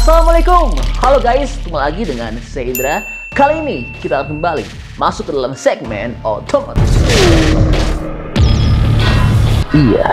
Assalamualaikum, halo guys, ketemu lagi dengan saya Indra. Kali ini kita akan kembali masuk ke dalam segmen otomotif. Iya,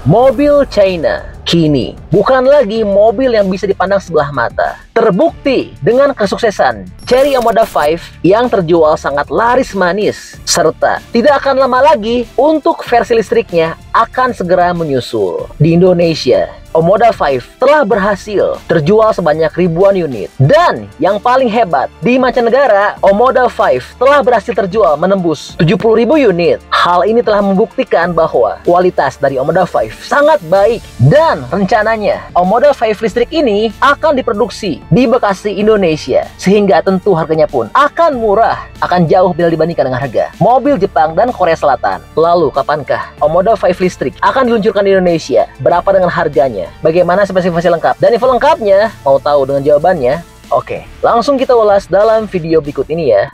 mobil China kini bukan lagi mobil yang bisa dipandang sebelah mata. Terbukti dengan kesuksesan Chery Omoda 5 yang terjual sangat laris manis, serta tidak akan lama lagi untuk versi listriknya akan segera menyusul. Di Indonesia, Omoda 5 telah berhasil terjual sebanyak ribuan unit. Dan yang paling hebat, di mancanegara, Omoda 5 telah berhasil terjual menembus 70.000 unit. Hal ini telah membuktikan bahwa kualitas dari Omoda 5 sangat baik. Dan rencananya, Omoda 5 listrik ini akan diproduksi di Bekasi, Indonesia. Sehingga tentu harganya pun akan murah, akan jauh bila dibandingkan dengan harga mobil Jepang dan Korea Selatan. Lalu, kapankah Omoda 5 listrik akan diluncurkan di Indonesia? Berapa dengan harganya? Bagaimana spesifikasi lengkap? Dan info lengkapnya, mau tahu dengan jawabannya? Oke, langsung kita ulas dalam video berikut ini ya.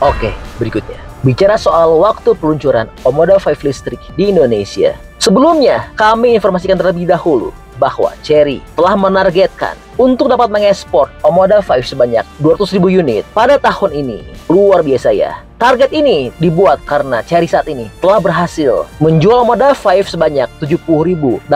Oke, berikutnya. Bicara soal waktu peluncuran Omoda 5 listrik di Indonesia. Sebelumnya, kami informasikan terlebih dahulu bahwa Chery telah menargetkan untuk dapat mengekspor Omoda 5 sebanyak 200.000 unit pada tahun ini. Luar biasa ya. Target ini dibuat karena Chery saat ini telah berhasil menjual Omoda 5 sebanyak 70.821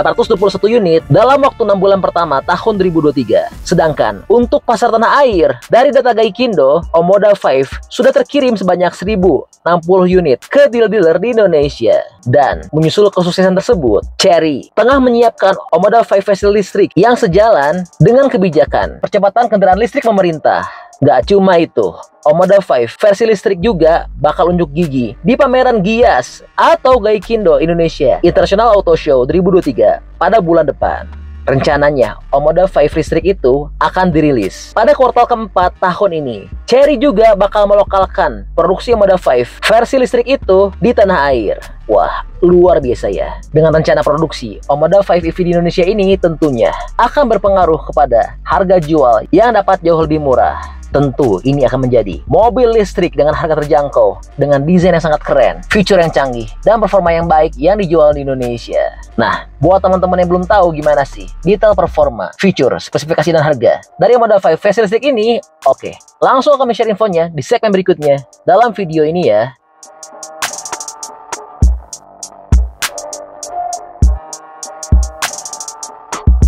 unit dalam waktu 6 bulan pertama tahun 2023. Sedangkan untuk pasar tanah air, dari data Gaikindo, Omoda 5 sudah terkirim sebanyak 1.060 unit ke dealer-dealer di Indonesia. Dan menyusul kesuksesan tersebut, Chery tengah menyiapkan Omoda 5 versi listrik yang sejalan dengan kebijakan percepatan kendaraan listrik pemerintah. Gak cuma itu, Omoda 5 versi listrik juga bakal unjuk gigi di pameran GIAS atau Gaikindo Indonesia International Auto Show 2023 pada bulan depan. Rencananya, Omoda 5 listrik itu akan dirilis pada kuartal keempat tahun ini. Chery juga bakal melokalkan produksi Omoda 5 versi listrik itu di tanah air. Wah, luar biasa ya. Dengan rencana produksi Omoda 5 EV di Indonesia ini tentunya akan berpengaruh kepada harga jual yang dapat jauh lebih murah. Tentu ini akan menjadi mobil listrik dengan harga terjangkau, dengan desain yang sangat keren, fitur yang canggih, dan performa yang baik yang dijual di Indonesia. Nah, buat teman-teman yang belum tahu gimana sih detail performa, fitur, spesifikasi, dan harga dari Omoda 5 versi listrik ini, oke, langsung kami share infonya di segmen berikutnya dalam video ini ya.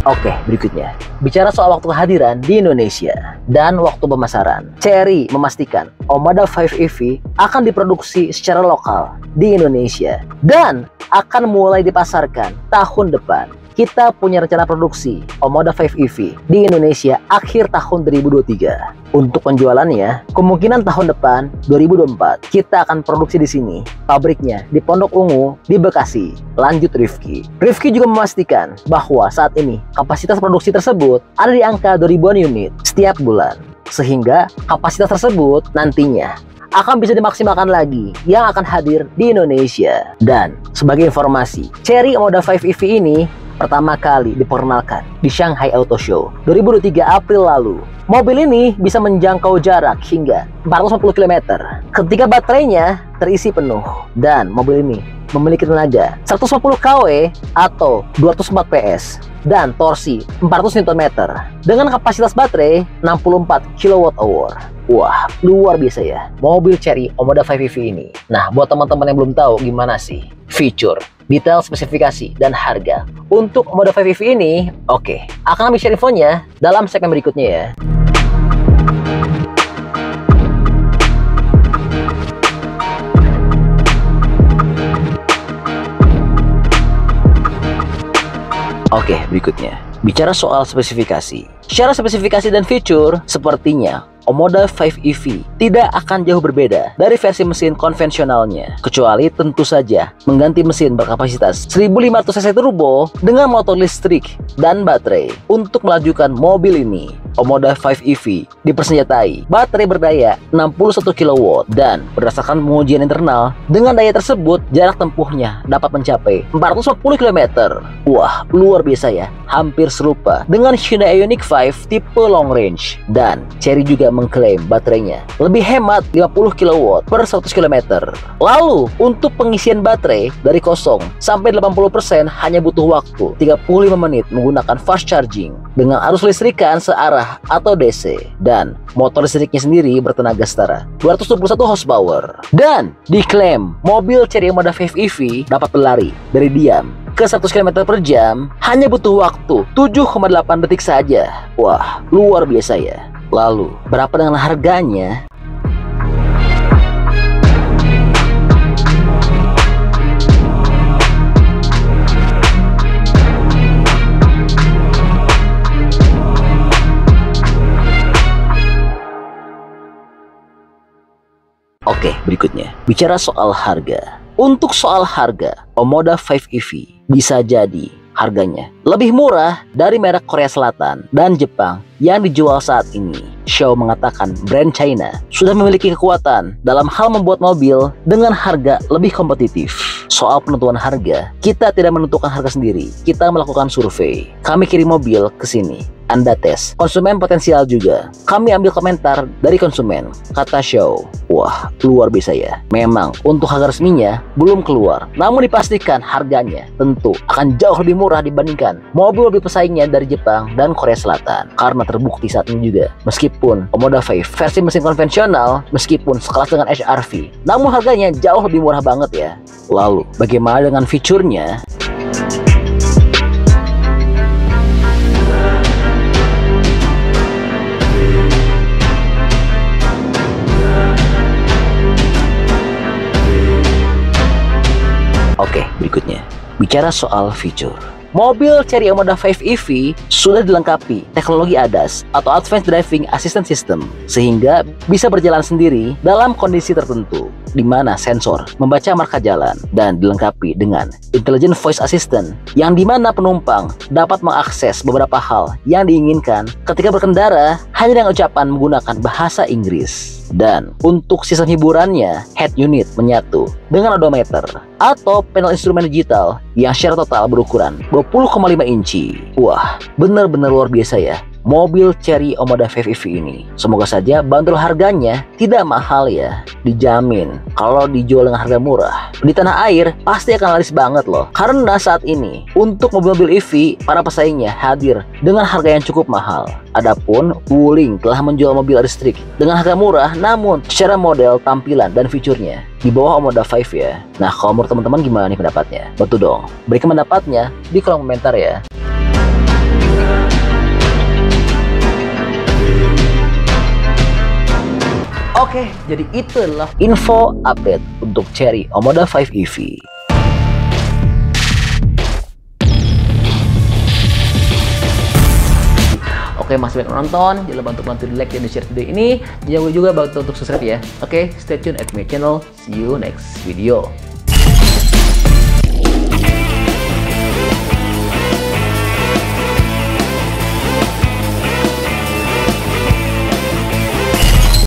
Oke, berikutnya. Bicara soal waktu kehadiran di Indonesia dan waktu pemasaran. Chery memastikan Omoda 5 EV akan diproduksi secara lokal di Indonesia dan akan mulai dipasarkan tahun depan. Kita punya rencana produksi Omoda 5 EV di Indonesia akhir tahun 2023. Untuk penjualannya, kemungkinan tahun depan 2024 kita akan produksi di sini. Pabriknya di Pondok Ungu di Bekasi. Lanjut Rifki. Rifki juga memastikan bahwa saat ini kapasitas produksi tersebut ada di angka 2.000-an unit setiap bulan. Sehingga kapasitas tersebut nantinya akan bisa dimaksimalkan lagi yang akan hadir di Indonesia. Dan sebagai informasi, Chery Omoda 5 EV ini pertama kali diperkenalkan di Shanghai Auto Show 2023 April lalu. Mobil ini bisa menjangkau jarak hingga 450 km ketika baterainya terisi penuh. Dan mobil ini memiliki tenaga 150 kW atau 204 PS dan torsi 400 Nm dengan kapasitas baterai 64 kWh. Wah, luar biasa ya mobil Chery Omoda 5 EV ini. Nah, buat teman-teman yang belum tahu gimana sih fitur, detail, spesifikasi, dan harga untuk Omoda 5 EV ini, oke, akan kami share infonya dalam segmen berikutnya ya. Oke, berikutnya. Bicara soal spesifikasi. Secara spesifikasi dan fitur, sepertinya Omoda 5 EV tidak akan jauh berbeda dari versi mesin konvensionalnya, kecuali tentu saja mengganti mesin berkapasitas 1500 cc turbo dengan motor listrik dan baterai. Untuk melajukan mobil ini, Omoda 5 EV dipersenjatai baterai berdaya 61 kW dan berdasarkan pengujian internal, dengan daya tersebut jarak tempuhnya dapat mencapai 440 km. Wah, luar biasa ya, hampir serupa dengan Hyundai Ioniq 5 5 tipe long range. Dan Chery juga mengklaim baterainya lebih hemat 50 kW per 100 km. Lalu untuk pengisian baterai dari kosong sampai 80% hanya butuh waktu 35 menit menggunakan fast charging dengan arus listrikan searah atau DC. Dan motor listriknya sendiri bertenaga setara 221 horsepower. Dan diklaim mobil Chery Omoda 5 EV dapat berlari dari diam ke 100 km per jam hanya butuh waktu 7,8 detik saja. Wah, luar biasa ya. Lalu, berapa dengan harganya? Oke, berikutnya. Bicara soal harga. Untuk soal harga, Omoda 5 EV bisa jadi harganya lebih murah dari merek Korea Selatan dan Jepang yang dijual saat ini. Xiao mengatakan brand China sudah memiliki kekuatan dalam hal membuat mobil dengan harga lebih kompetitif. Soal penentuan harga, kita tidak menentukan harga sendiri. Kita melakukan survei. Kami kirim mobil ke sini. Anda tes. Konsumen potensial juga. Kami ambil komentar dari konsumen. Kata Xiao, wah, luar biasa ya. Memang untuk harga resminya belum keluar, namun dipastikan harganya tentu akan jauh lebih murah dibandingkan mobil-mobil pesaingnya dari Jepang dan Korea Selatan. Karena terbukti saat ini juga, meskipun Omoda 5 versi mesin konvensional, meskipun sekelas dengan HRV, namun harganya jauh lebih murah banget ya. Lalu, bagaimana dengan fiturnya? Oke, berikutnya. Bicara soal fitur. Mobil Chery Omoda 5 EV sudah dilengkapi teknologi ADAS atau Advanced Driving Assistance System, sehingga bisa berjalan sendiri dalam kondisi tertentu, di mana sensor membaca marka jalan, dan dilengkapi dengan Intelligent Voice Assistant, yang dimana penumpang dapat mengakses beberapa hal yang diinginkan ketika berkendara hanya dengan ucapan menggunakan bahasa Inggris. Dan untuk sistem hiburannya, head unit menyatu dengan odometer atau panel instrumen digital yang secara total berukuran 20,5 inci. Wah, benar-benar luar biasa ya mobil Chery Omoda 5 EV ini. Semoga saja bandrol harganya tidak mahal ya. Dijamin kalau dijual dengan harga murah di tanah air pasti akan laris banget loh. Karena saat ini untuk mobil-mobil EV para pesaingnya hadir dengan harga yang cukup mahal. Adapun Wuling telah menjual mobil listrik dengan harga murah, namun secara model, tampilan, dan fiturnya di bawah Omoda 5 ya. Nah, kalau menurut teman-teman gimana nih pendapatnya? Betul dong, berikan pendapatnya di kolom komentar ya. Oke, jadi itu adalah info update untuk Chery Omoda 5 EV. Oke, masih banyak menonton, jangan lupa untuk bantu di like dan di share video ini. Jangan lupa juga bantu untuk subscribe ya. Oke, stay tune at my channel. See you next video.